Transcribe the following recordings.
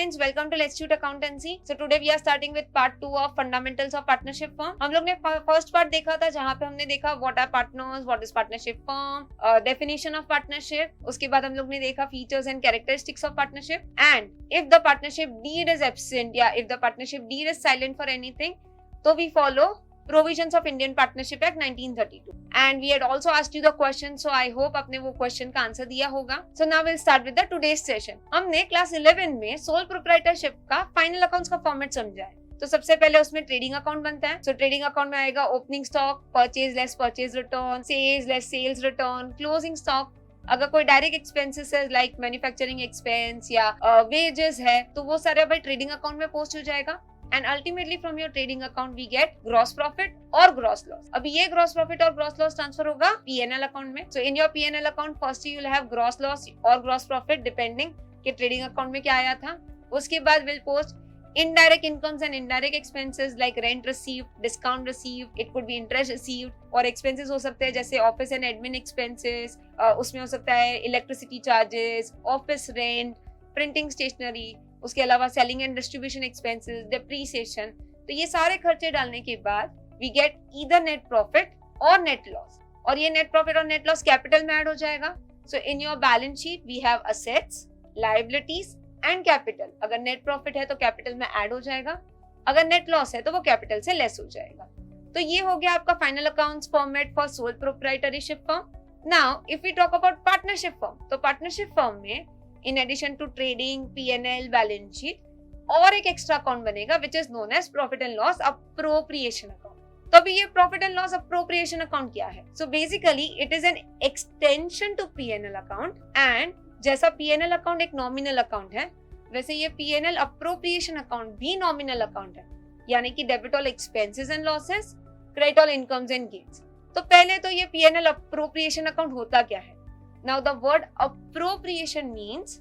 friends, welcome to Let's Shoot Accountancy. So today we are starting with part 2 of Fundamentals of Partnership Firm. हम लोग ने first part देखा था जहाँ पे हमने देखा what are partners, what is partnership firm, definition of partnership. उसके बाद हम लोग ने देखा features and characteristics of partnership. And if the partnership deed is absent या if the partnership deed is silent for anything, तो we follow Provisions of Indian Partnership Act 1932. And we had also asked you the question, so I hope आपने वो question का answer दिया होगा. So now we'll start with the today's session. हमने class 11 में sole proprietorship का final accounts का format समझा है. तो सबसे पहले उसमें ट्रेडिंग अकाउंट बनता है. सो ट्रेडिंग अकाउंट में आएगा opening stock, purchase less purchase return, sales less sales return, closing stock. अगर कोई डायरेक्ट एक्सपेंसेस है लाइक मैन्युफैक्चरिंग एक्सपेंस या वेजेस है तो वो सारे भाई ट्रेडिंग अकाउंट में पोस्ट हो जाएगा. And ultimately from your trading account we get gross profit or gross loss. अभी ये gross profit और gross loss transfer होगा P&L account में. So in your P&L account first you will have gross loss or gross profit depending कि trading account में क्या आया था. उसके बाद will post indirect incomes and indirect expenses like rent received, discount received, it could be interest received, और expenses हो सकते हैं जैसे office and admin expenses, उसमें हो सकता है electricity charges, office rent, printing stationery, उसके अलावा selling and distribution expenses, depreciation. तो ये सारे खर्चे डालने के बाद we get either net profit और नेट लॉस. और ये नेट प्रॉफिट और नेट लॉस कैपिटल में ऐड हो जाएगा. So in your balance sheet we have assets, liabilities and capital. अगर नेट प्रॉफिट है तो कैपिटल में ऐड हो जाएगा, अगर नेट लॉस है तो वो कैपिटल से लेस हो जाएगा. तो ये हो गया आपका final accounts format for sole proprietorship firm. Now if we talk about partnership firm, तो पार्टनरशिप फर्म में in addition to trading, P&L, balance sheet और एक एक्स्ट्रा अकाउंट बनेगा which is known as profit and loss appropriation account. तो अभी ये profit and loss appropriation account क्या है? So basically it is an extension to P&L account and जैसा P&L account एक nominal account है वैसे ये P&L appropriation account भी nominal account है. यानी कि debit all expenses and losses, credit all incomes and gains. तो पहले तो ये P&L appropriation account होता क्या है? Now the word appropriation means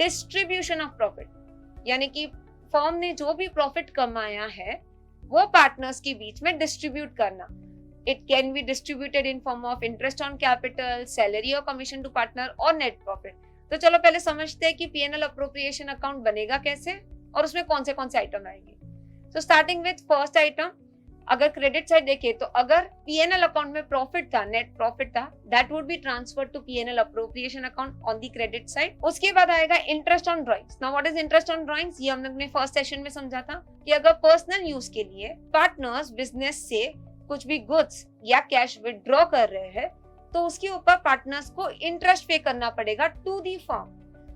distribution of profit. यानी कि फर्म ने जो भी प्रॉफिट कमाया है वो पार्टनर्स के बीच में डिस्ट्रीब्यूट करना. It can be distributed in form of interest on capital, salary or commission to partner और net profit. तो चलो पहले समझते हैं कि P&L appropriation account बनेगा कैसे और उसमें कौन से आइटम आएंगे. So starting with first item, अगर क्रेडिट साइड देखें तो अगर P&L अकाउंट में प्रॉफिट था, नेट प्रॉफिट था, that would be transferred to P&L appropriation account on the credit side. उसके बाद आएगा interest on drawings. Now what is interest on drawings? ये हम लोग ने फर्स्ट सेशन में समझा था कि अगर पर्सनल यूज के लिए पार्टनर्स बिजनेस से कुछ भी गुड्स या कैश विथड्रॉ कर रहे हैं तो उसके ऊपर पार्टनर्स को इंटरेस्ट पे करना पड़ेगा टू दी फर्म.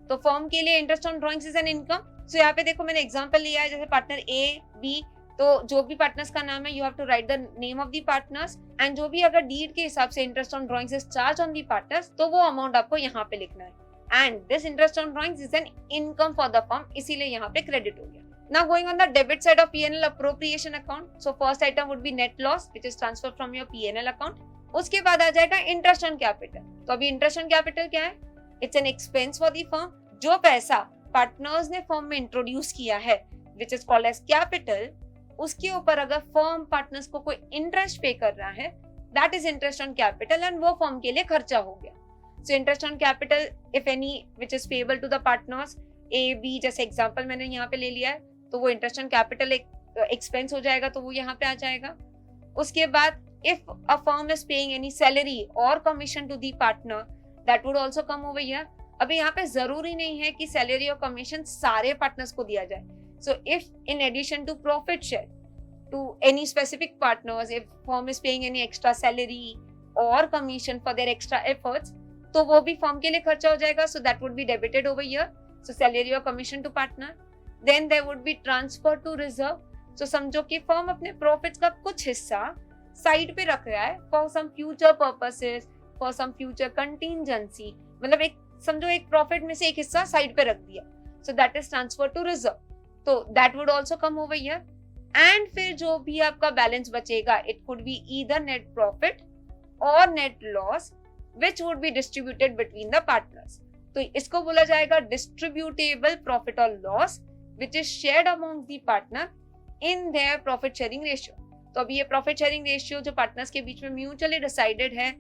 तो फर्म के लिए interest on drawings is an income. So यहाँ पे देखो मैंने एग्जाम्पल लिया है जैसे पार्टनर ए बी, तो जो भी पार्टनर्स का नाम है you have to write the name of the partners and जो भी अगर डीड के हिसाब से interest on drawings is charge on the partners तो वो अमाउंट आपको यहाँ पे लिखना है. And this interest on drawings is an income for the firm, इसीलिए यहाँ पे क्रेडिट हो गया. Now going on the debit side of P&L appropriation account. So first item would be net loss which is transferred from your P&L account. उसके बाद आ जाएगा interest on capital. तो अभी इंटरेस्ट ऑन कैपिटल क्या है? It's an expense for the firm. जो पैसा partners ने फर्म में इंट्रोड्यूस किया है which is called as capital, उसके ऊपर अगर फर्म पार्टनर्स को कोई इंटरेस्ट पे कर रहा है that is interest on capital and वो फर्म के लिए खर्चा हो गया. So interest on capital if any which is payable to the partners A B, जैसे एग्जांपल मैंने यहाँ पे ले लिया है तो वो इंटरेस्ट ऑन कैपिटल एक एक्सपेंस हो जाएगा तो वो यहाँ पे आ जाएगा. उसके बाद if a firm is paying any salary और commission to the partner that would also come over here. अभी यहाँ पे जरूरी नहीं है कि सैलरी और कमीशन सारे पार्टनर्स को दिया जाए. So if in addition to profit share to any specific partners, if firm is paying any extra salary or commission for their extra efforts, तो वो भी firm के लिए खर्चा हो जाएगा. So that would be debited over here. So salary or commission to partner. Then there would be transfer to reserve. So समझो कि firm अपने profits का कुछ हिस्सा साइड पे रख रहा है for some future purposes, for some future contingency. मतलब एक समझो एक प्रॉफिट में से एक हिस्सा साइड पे रख दिया. So that is transfer to reserve. तो that would also come over here. And फिर जो भी आपका बैलेंस बचेगा it could be either net profit or net loss which would be distributed between the partners. तो इसको बोला जाएगा distributable profit or loss which is shared among the partner in their profit sharing ratio. तो अभी ये profit sharing ratio जो partners के बीच में म्यूचुअली डिसाइडेड है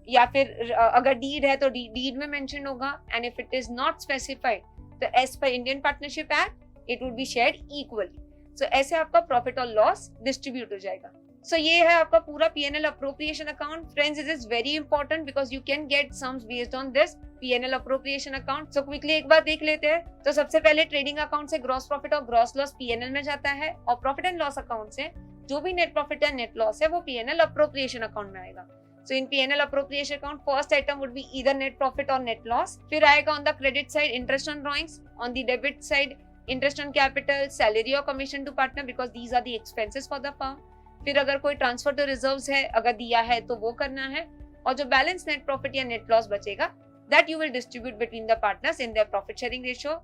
या फिर अगर डीड है तो डीड में मेंशन होगा. And if it is not specified तो as per Indian partnership act it would be shared equally. So ऐसे आपका प्रॉफिट और लॉस डिस्ट्रीब्यूट हो जाएगा. So ये है आपका पूरा P&L appropriation account. Friends, it is very important because you can get sums based on this P&L appropriation account. So quickly एक बार देख लेते हैं. तो सबसे पहले ट्रेडिंग अकाउंट से ग्रॉस प्रॉफिट और ग्रॉस लॉस P&L में जाता है, और प्रॉफिट एंड लॉस अकाउंट से जो भी नेट प्रॉफिट या नेट लॉस है वो P&L appropriation अकाउंट में आएगा. So in P&L appropriation account, first item would be either net profit or net loss. फिर आएगा on the credit side interest on drawings, on the debit side interest on capital, salary or commission to partner because these are the expenses for the firm. फिर अगर कोई transfer to reserves है, अगर दिया है तो वो करना है, और जो बैलेंस नेट प्रॉफिट या नेट लॉस बचेगा that you will distribute between the partners in their profit sharing ratio.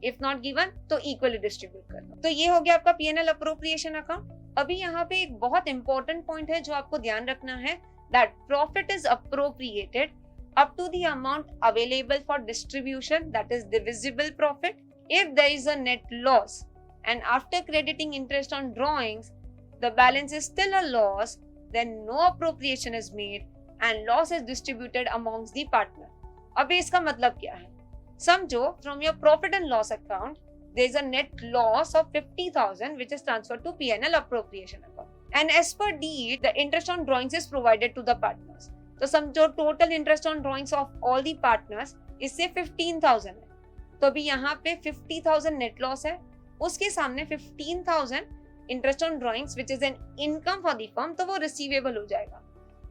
If not given तो इक्वली डिस्ट्रीब्यूट करना. तो ये हो गया आपका P&L अप्रोप्रिएशन अकाउंट. अभी यहाँ पे एक बहुत इंपॉर्टेंट पॉइंट है जो आपको ध्यान रखना है, that profit is appropriated up to the amount available for distribution, that is divisible profit. If there is a net loss and after crediting interest on drawings the balance is still a loss, then no appropriation is made and loss is distributed amongst the partner. अभी इसका मतलब क्या है? समझो from your profit and loss account there is a net loss of 50,000 which is transferred to P&L appropriation account, and as per deed the interest on drawings is provided to the partners. तो समझो total interest on drawings of all the partners इससे 15,000 है. तो अभी यहाँ पे 50,000 net loss है, उसके सामने 15,000 interest on drawings which is an income for the firm, तो वो रिसीवेबल हो जाएगा.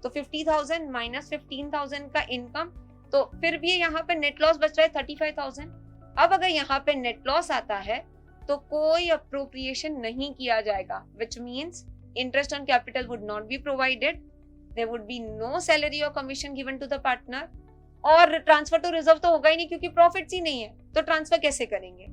तो 50,000 माइनस 15,000 का इनकम, तो फिर भी यहाँ पे नेट लॉस बच रहा है 35,000. अब अगर यहाँ पे नेट लॉस आता है तो कोई अप्रोप्रिएशन नहीं किया जाएगा, which means interest on capital would not be provided, there would be no salary और commission given to the partner, और ट्रांसफर टू रिजर्व तो होगा ही नहीं क्योंकि प्रॉफिट्स ही नहीं है, तो ट्रांसफर कैसे करेंगे.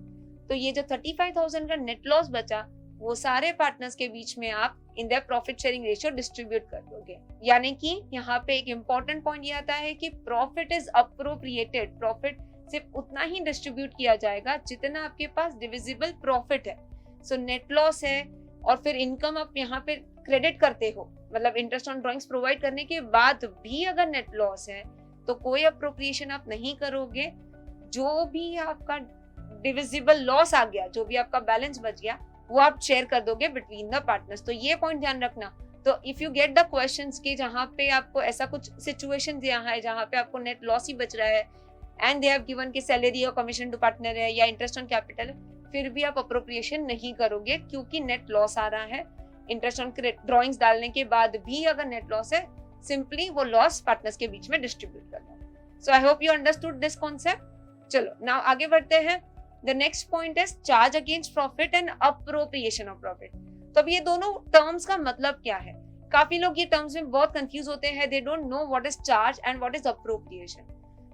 तो ये जो 35,000 का नेट लॉस बचा वो सारे पार्टनर्स के बीच में आप in their profit sharing ratio distribute कर दोगे. यानी कि यहाँ पे एक इंपॉर्टेंट पॉइंट ये आता है कि प्रॉफिट इज अप्रोप्रिएटेड. प्रॉफिट सिर्फ उतना ही डिस्ट्रीब्यूट किया जाएगा जितना आपके पास डिविजिबल प्रॉफिट है. सो नेट लॉस है और फिर इनकम आप यहाँ पे क्रेडिट करते हो, मतलब इंटरेस्ट ऑन ड्रॉइंग्स प्रोवाइड करने के बाद भी अगर नेट लॉस है तो कोई अप्रोप्रिएशन आप नहीं करोगे. जो भी आपका डिविजिबल लॉस आ गया, जो भी आपका बैलेंस बच गया, वो आप शेयर कर दोगे बिटवीन द पार्टनर्स. तो ये पॉइंट ध्यान रखना. तो if you get the questions कि जहाँ पे आपको ऐसा कुछ सिचुएशन दिया है जहाँ पे आपको नेट लॉस ही बच रहा है एंड दे हैव गिवन कि सैलरी और कमीशन टू पार्टनर है या इंटरेस्ट ऑन कैपिटल है, फिर भी आप अप्रोप्रिएशन नहीं करोगे क्योंकि नेट लॉस आ रहा है. इंटरेस्ट ऑन ड्रॉइंग्स डालने के बाद भी अगर नेट लॉस है, सिंपली वो लॉस पार्टनर्स के बीच में डिस्ट्रीब्यूट करना. So I hope you understood this concept. चलो नाउ आगे बढ़ते हैं. The next point is charge against profit and appropriation of profit. तो अब ये दोनों टर्म्स का मतलब क्या है? काफी लोग ये टर्म्स में बहुत कंफ्यूज होते हैं. They don't know what is charge and what is appropriation.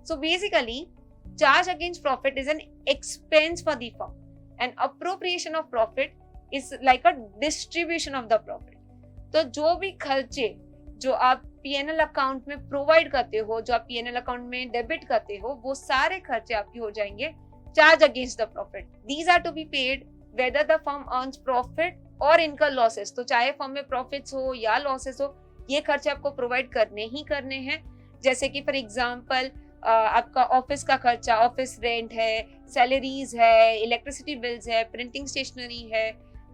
So basically, charge against profit is an expense for the firm, and appropriation of profit is like a distribution of the profit. तो जो भी खर्चे जो आप P&L account में provide करते हो, जो आप P&L अकाउंट में डेबिट करते हो, वो सारे खर्चे आपके हो जाएंगे charge against the profit. These are to be paid whether the firm earns profit or incur losses. तो चाहे फर्म में प्रॉफिट्स हो या लॉसेस हो, ये खर्चे आपको प्रोवाइड करने ही करने हैं. जैसे कि फॉर एग्जांपल आपका ऑफिस का खर्चा, ऑफिस रेंट है, सैलरीज है, इलेक्ट्रिसिटी बिल्स है, प्रिंटिंग स्टेशनरी है,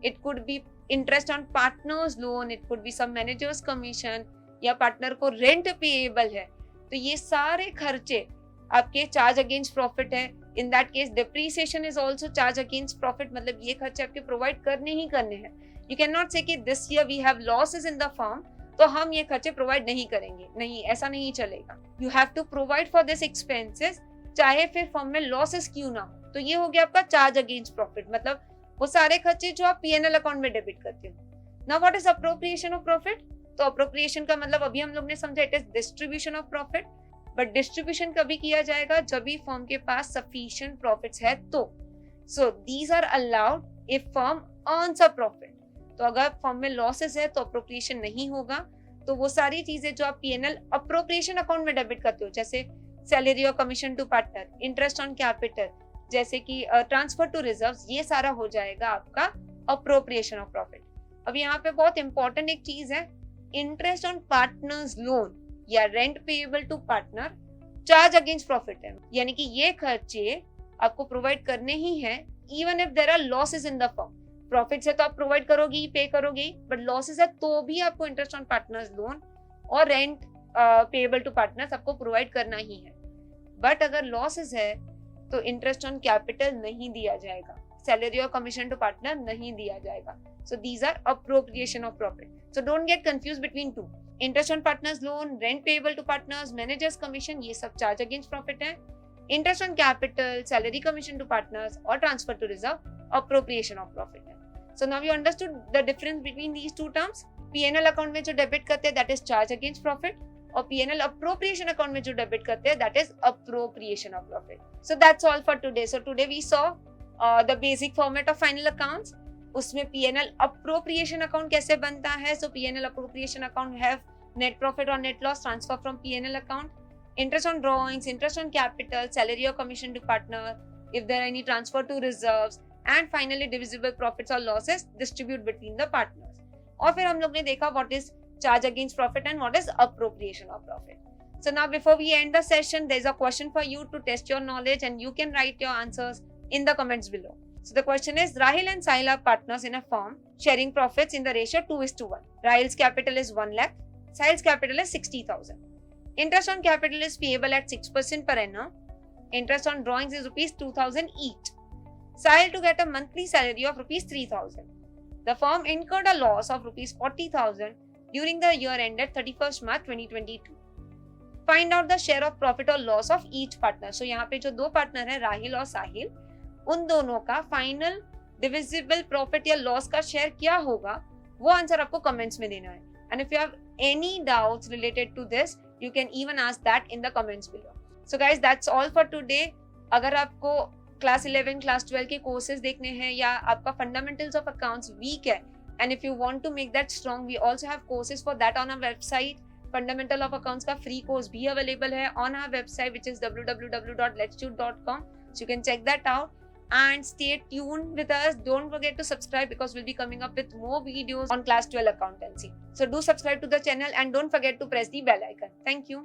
it could be interest on partners loan, it could be some managers commission, या पार्टनर को रेंट पेएबल है. तो ये सारे खर्चे आपके चार्ज अगेंस्ट प्रॉफिट है. In that case depreciation is also charge against profit, मतलब ये खर्चे आपके प्रोवाइड करने ही करने हैं. यू कैन नॉट से कि this year we have losses in the firm तो हम ये खर्चे प्रोवाइड नहीं करेंगे. नहीं, ऐसा नहीं चलेगा. You have to provide for this expenses चाहे फिर फर्म में लॉसेस क्यों ना हो. तो ये हो गया आपका चार्ज अगेंस्ट प्रॉफिट, मतलब वो सारे खर्चे जो आप P&L अकाउंट में डेबिट करते हो. Now what is appropriation of profit? तो अप्रोप्रिएशन का मतलब अभी हम लोग ने समझा, it is distribution of profit. But distribution कभी किया जाएगा जब भी फर्म के पास सफिशिएंट प्रॉफिट्स है तो. So these are allowed if firm earns a profit. तो अगर फर्म में लॉसेस है तो अप्रोप्रिएशन नहीं होगा. तो वो सारी चीजें जो आप P&L अप्रोप्रिएशन अकाउंट में डेबिट करते हो, जैसे सैलरी और commission to partner, interest on capital, जैसे कि ट्रांसफर टू रिजर्व्स, ये सारा हो जाएगा आपका अप्रोप्रिएशन ऑफ प्रॉफिट. अब यहाँ पे बहुत इंपॉर्टेंट एक चीज है, इंटरेस्ट ऑन पार्टनर्स लोन या rent payable to partner charge against profit है. यानी कि ये खर्चे आपको प्रोवाइड करने ही हैं even if there are losses in the firm. Profit से तो आप प्रोवाइड करोगे ही, पे करोगे ही, बट लॉसेस है तो भी आपको इंटरेस्ट ऑन पार्टनर्स लोन और रेंट पेएबल टू पार्टनर्स आपको प्रोवाइड करना ही है. बट अगर लॉसेस है तो इंटरेस्ट ऑन कैपिटल नहीं दिया जाएगा, सैलरी और कमीशन टू पार्टनर नहीं दिया जाएगा. So these are appropriation of profit. So don't get confuse between two. Interest on partners loan, rent payable to partners, managers commission, ये सब चार्ज अगेंस्ट प्रॉफिट है. Interest on capital, salary commission to partners और transfer to reserve appropriation of profit है. So now you understood the difference between these two terms. P&L account में जो debit करते हैं that is charge against profit, और P&L appropriation account में जो debit करते हैं that is appropriation of profit. So that's all for today. So today we saw the basic format of final accounts. उसमें P&L appropriation अकाउंट कैसे बनता है. So P&L appropriation account have net profit or net loss transfer from P&L account, interest on drawings, interest on capital, salary or commission to partner, if there are any transfer to reserves, and finally divisible profits or losses distribute between the partners. और फिर हम लोग ने देखा what is charge against profit and what is appropriation of profit. So now before we end the session, there is a question for you to test your knowledge and you can write your answers in the comments below. So the question is, Rahil and Sahil are partners in a firm sharing profits in the ratio 2:1. Rahil's capital is 1 lakh, Sahil's capital is 60,000. Interest on capital is payable at 6% per annum. Interest on drawings is rupees 2,000 each. Sahil to get a monthly salary of rupees 3,000. The firm incurred a loss of rupees 40,000 during the year ended 31st March 2022. Find out the share of profit or loss of each partner. So यहाँ पे जो दो partner है राहिल और साहिल, उन दोनों का final divisible profit या लॉस का शेयर क्या होगा, वो आंसर आपको कमेंट्स में देना है. And if you have any doubts related to this, you can even ask that in the comments below. So guys, that's all for today. अगर आपको क्लास 11, क्लास 12 के कोर्सेज देखने हैं या आपका फंडामेंटल्स ऑफ अकाउंट्स वीक है and if you want to make that strong, we also have courses for that on our website. Fundamental of accounts का free course भी अवेलेबल है on our website which is www.letstude.com. so you can check that out and stay tuned with us. Don't forget to subscribe because we'll be coming up with more videos on class 12 accountancy. So do subscribe to the channel and don't forget to press the bell icon. Thank you.